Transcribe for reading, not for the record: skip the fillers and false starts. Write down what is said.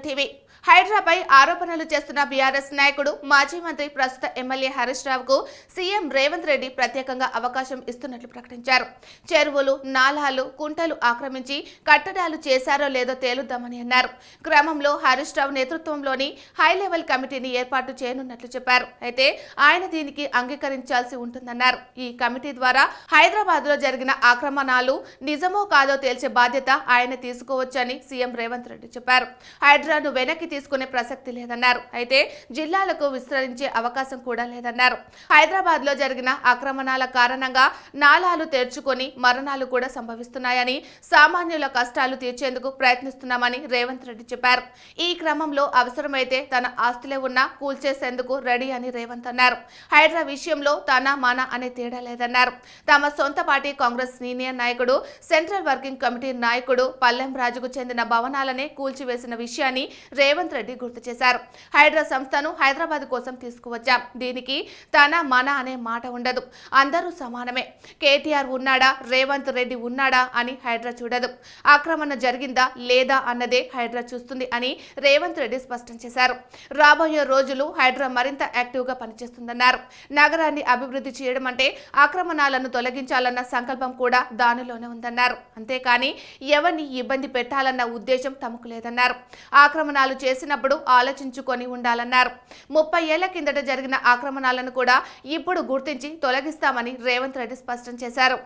TV Hyderabad ఆరోపణలు చేస్తున్న BRS నాయకుడు మాజీ మంత్రి ప్రస్తుత ఎమ్మెల్యే హరీష్ రావుకు సీఎం రేవంత్ రెడ్డి ప్రత్యేకంగా అవకాశం ఇస్తున్నట్లు ప్రకటించారు. చెరువులు, నాలాలు, కుంటలు ఆక్రమించి కట్టడాలు చేశారో లేదో తేలుద్దామని అన్నారు. క్రమంలో హరీష్ రావు నేతృత్వంలోని హై లెవెల్ కమిటీని ఏర్పాటు చేయనున్నట్లు చెప్పారు. అయితే ఆయన దీనికి అంగీకరించాల్సి ఉంటుందన్నారు. ఈ కమిటీ ద్వారా హైదరాబాద్ లో జరిగిన ఆక్రమణాలు నిజమో కాదో తేల్చే బాధ్యత ఆయన తీసుకోవచ్చని సీఎం రేవంత్ రెడ్డి చెప్పారు. హైడ్రాను వెనక్కి తీసుకునే ప్రసక్తి లేదన్నారు. అయితే జిల్లాలకు విస్తరించే అవకాశం కూడా లేదన్నారు. హైదరాబాద్ లో జరిగిన ఆక్రమణాల కారణంగా నాలాలు తెరుచుకొని మరణాలు కూడా సంభవిస్తున్నాయని, సామాన్యుల కష్టాలు తీర్చేందుకు ప్రయత్నిస్తున్నామని రేవంత్ రెడ్డి చెప్పారు. ఈ క్రమంలో అవసరమైతే తన ఆస్తులే ఉన్నా కూల్చేసేందుకు రెడీ అని రేవంత్ అన్నారు. హైడ్రా విషయంలో తన మన అనే తేడా లేదన్నారు. తమ సొంత పార్టీ కాంగ్రెస్ సీనియర్ నాయకుడు, సెంట్రల్ వర్కింగ్ కమిటీ నాయకుడు పల్లెం రాజుకు చెందిన భవనాలనే కూల్చివేసిన విషయాన్ని రేవంత్ రెడ్డి గుర్తు చేశారు. హైడ్రా సంస్థను హైదరాబాద్ కోసం తీసుకువచ్చాం. దీనికి తన మన అనే మాట ఉండదు. అందరూ సమానమే. కేటీఆర్ ఉన్నాడా, రేవంత్ రెడ్డి ఉన్నాడా అని హైడ్రా చూడదు. ఆక్రమణ జరిగిందా లేదా అన్నదే హైడ్రా చూస్తుంది అని రేవంత్ రెడ్డి స్పష్టం చేశారు. రాబోయే రోజులు హైడ్రా మరింత యాక్టివ్ గా పనిచేస్తుందన్నారు. నగరాన్ని అభివృద్ధి చేయడం అంటే ఆక్రమణాలను తొలగించాలన్న సంకల్పం కూడా దానిలోనే ఉందన్నారు. అంతేకాని ఎవరిని ఇబ్బంది పెట్టాలన్న ఉద్దేశం తమకు లేదన్నారు. ఆక్రమణాలు చేసినప్పుడు ఆలోచించుకొని ఉండాలన్నారు. 30 ఏళ్ల కిందట జరిగిన ఆక్రమణాలను కూడా ఇప్పుడు గుర్తించి తొలగిస్తామని రేవంత్ రెడ్డి స్పష్టం చేశారు.